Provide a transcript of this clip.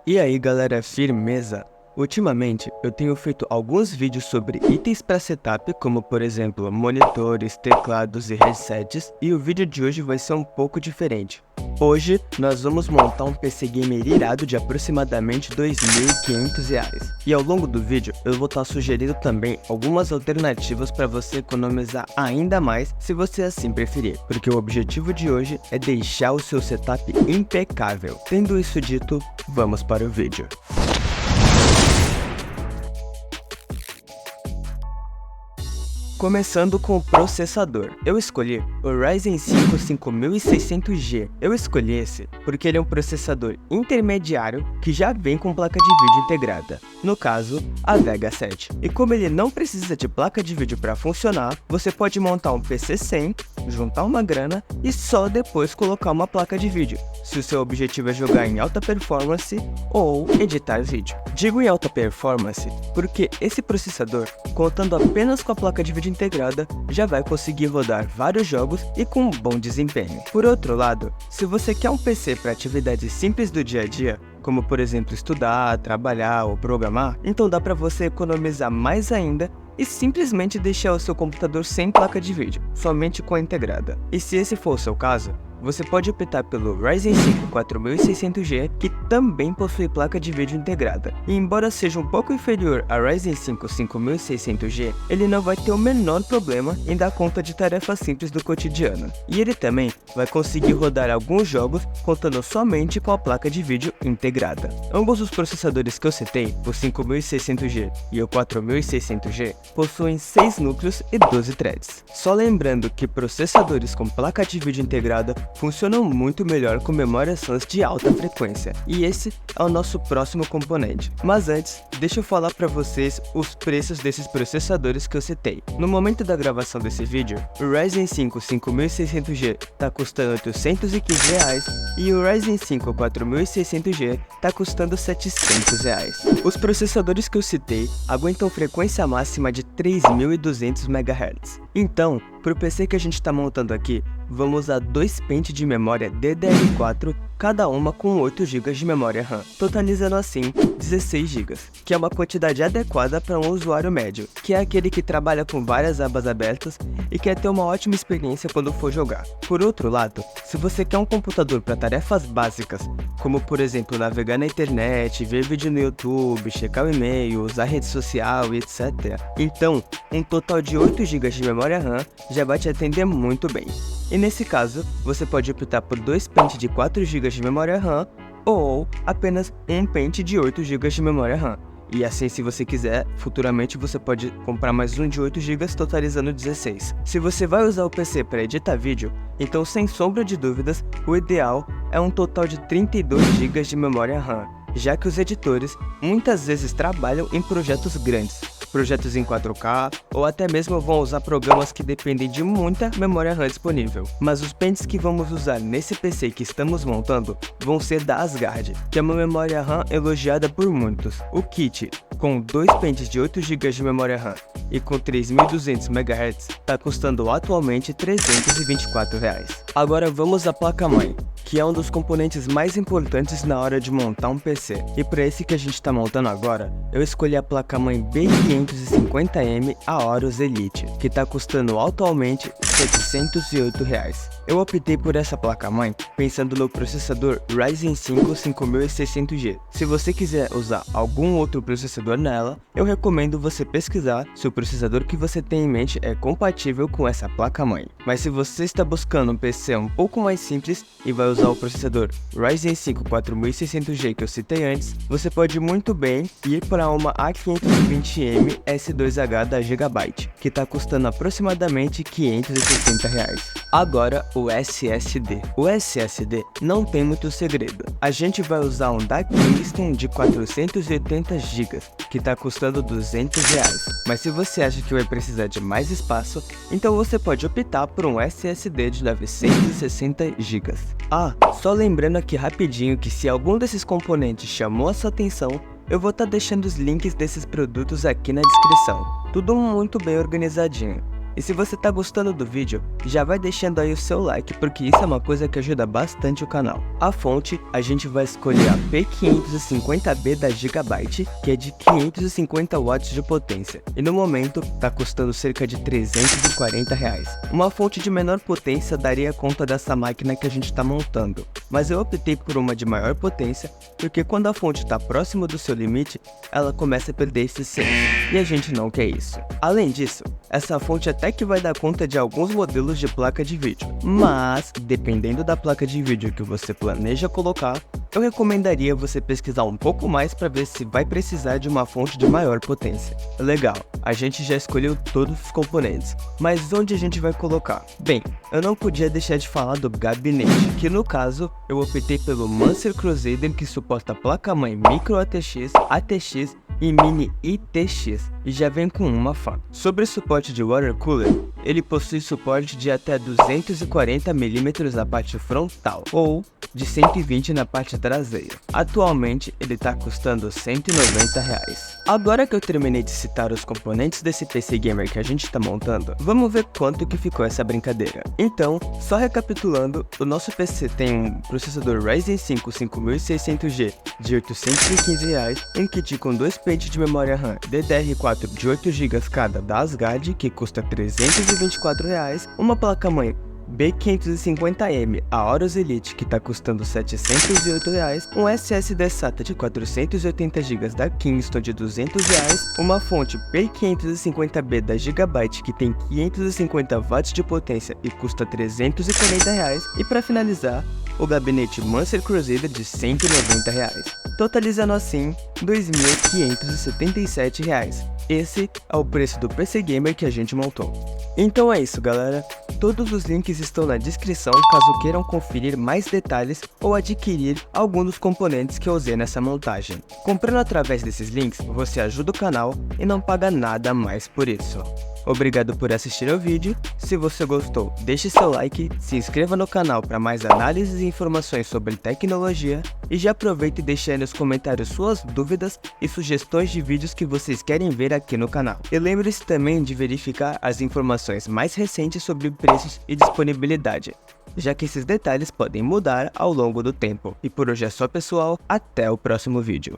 E aí galera, firmeza? Ultimamente eu tenho feito alguns vídeos sobre itens para setup, como por exemplo monitores, teclados e headsets, e o vídeo de hoje vai ser um pouco diferente. Hoje nós vamos montar um PC gamer irado de aproximadamente R$ 2.500. E ao longo do vídeo eu vou estar sugerindo também algumas alternativas para você economizar ainda mais se você assim preferir, porque o objetivo de hoje é deixar o seu setup impecável. Tendo isso dito, vamos para o vídeo. Começando com o processador, eu escolhi o Ryzen 5 5600G. Eu escolhi esse porque ele é um processador intermediário que já vem com placa de vídeo integrada, no caso, a Vega 7. E como ele não precisa de placa de vídeo para funcionar, você pode montar um PC sem, juntar uma grana e só depois colocar uma placa de vídeo, se o seu objetivo é jogar em alta performance ou editar vídeo. Digo em alta performance porque esse processador, contando apenas com a placa de vídeo integrada, já vai conseguir rodar vários jogos e com um bom desempenho. Por outro lado, se você quer um PC para atividades simples do dia a dia, como por exemplo estudar, trabalhar ou programar, então dá para você economizar mais ainda e simplesmente deixar o seu computador sem placa de vídeo, somente com a integrada. E se esse for o seu caso, você pode optar pelo Ryzen 5 4600G, que também possui placa de vídeo integrada. E embora seja um pouco inferior a Ryzen 5 5600G, ele não vai ter o menor problema em dar conta de tarefas simples do cotidiano. E ele também vai conseguir rodar alguns jogos contando somente com a placa de vídeo integrada. Ambos os processadores que eu citei, o 5600G e o 4600G, possuem 6 núcleos e 12 threads. Só lembrando que processadores com placa de vídeo integrada funcionam muito melhor com memórias SANs de alta frequência, e esse é o nosso próximo componente. Mas antes, deixa eu falar para vocês os preços desses processadores que eu citei. No momento da gravação desse vídeo, o Ryzen 5 5600G está custando R$ 815 e o Ryzen 5 4600G está custando R$ 700. Os processadores que eu citei aguentam frequência máxima de 3.200 MHz. Então, para o PC que a gente está montando aqui, vamos usar dois pentes de memória DDR4, cada uma com 8 GB de memória RAM, totalizando assim 16 GB, que é uma quantidade adequada para um usuário médio, que é aquele que trabalha com várias abas abertas e quer ter uma ótima experiência quando for jogar. Por outro lado, se você quer um computador para tarefas básicas, como por exemplo navegar na internet, ver vídeo no YouTube, checar o e-mail, usar rede social e etc., então um total de 8 GB de memória RAM já vai te atender muito bem. E nesse caso, você pode optar por dois pentes de 4 GB de memória RAM ou apenas um pente de 8 GB de memória RAM. E assim, se você quiser, futuramente você pode comprar mais um de 8 GB, totalizando 16. Se você vai usar o PC para editar vídeo, então sem sombra de dúvidas, o ideal é um total de 32 GB de memória RAM, já que os editores muitas vezes trabalham em projetos grandes, projetos em 4K, ou até mesmo vão usar programas que dependem de muita memória RAM disponível. Mas os pentes que vamos usar nesse PC que estamos montando vão ser da Asgard, que é uma memória RAM elogiada por muitos. O kit, com dois pentes de 8 GB de memória RAM e com 3.200 MHz, está custando atualmente R$ 324. Agora vamos à placa-mãe, que é um dos componentes mais importantes na hora de montar um PC. E para esse que a gente está montando agora, eu escolhi a placa-mãe B550M Aorus Elite, que está custando atualmente R$ 708. Eu optei por essa placa-mãe pensando no processador Ryzen 5 5600G. Se você quiser usar algum outro processador nela, eu recomendo você pesquisar se o processador que você tem em mente é compatível com essa placa-mãe. Mas se você está buscando um PC um pouco mais simples e vai usar o processador Ryzen 5 4600G que eu citei antes, você pode muito bem ir para uma A520M S2H da Gigabyte, que está custando aproximadamente R$ 560. Agora, o SSD. O SSD não tem muito segredo. A gente vai usar um da Kingston de 480 GB, que está custando R$ 200. Mas se você acha que vai precisar de mais espaço, então você pode optar por um SSD de 960 GB. Ah, só lembrando aqui rapidinho que se algum desses componentes chamou a sua atenção, eu vou estar deixando os links desses produtos aqui na descrição. Tudo muito bem organizadinho. E se você tá gostando do vídeo, já vai deixando aí o seu like, porque isso é uma coisa que ajuda bastante o canal. A fonte, a gente vai escolher a P550B da Gigabyte, que é de 550 watts de potência, e no momento tá custando cerca de R$340. Uma fonte de menor potência daria conta dessa máquina que a gente tá montando, mas eu optei por uma de maior potência, porque quando a fonte está próximo do seu limite, ela começa a perder eficiência, e a gente não quer isso. Além disso, essa fonte até que vai dar conta de alguns modelos de placa de vídeo, mas, dependendo da placa de vídeo que você planeja colocar, eu recomendaria você pesquisar um pouco mais para ver se vai precisar de uma fonte de maior potência. Legal, a gente já escolheu todos os componentes, mas onde a gente vai colocar? Bem, eu não podia deixar de falar do gabinete, que no caso, eu optei pelo Mancer Crusader, que suporta placa-mãe Micro ATX, ATX e Mini ITX, e já vem com uma fan. Sobre o suporte de water cooler, ele possui suporte de até 240 mm na parte frontal, ou de 120 na parte traseira. Atualmente, ele está custando R$190. Agora que eu terminei de citar os componentes desse PC Gamer que a gente está montando, vamos ver quanto que ficou essa brincadeira. Então, só recapitulando, o nosso PC tem um processador Ryzen 5 5600G de R$815, um kit com 2 pentes de memória RAM DDR4 de 8 GB cada da Asgard, que custa R$324, uma placa-mãe B550M, a Aorus Elite, que tá custando R$708, um SSD SATA de 480 GB da Kingston de R$200, uma fonte P550B da Gigabyte, que tem 550 watts de potência e custa R$340, e para finalizar, o gabinete Mancer Crusader de R$190, totalizando assim R$2.577. Esse é o preço do PC Gamer que a gente montou. Então é isso, galera. Todos os links estão na descrição caso queiram conferir mais detalhes ou adquirir algum dos componentes que eu usei nessa montagem. Comprando através desses links, você ajuda o canal e não paga nada mais por isso. Obrigado por assistir ao vídeo. Se você gostou, deixe seu like, se inscreva no canal para mais análises e informações sobre tecnologia e já aproveita e deixe aí nos comentários suas dúvidas e sugestões de vídeos que vocês querem ver aqui no canal. E lembre-se também de verificar as informações mais recentes sobre preços e disponibilidade, já que esses detalhes podem mudar ao longo do tempo. E por hoje é só, pessoal, até o próximo vídeo.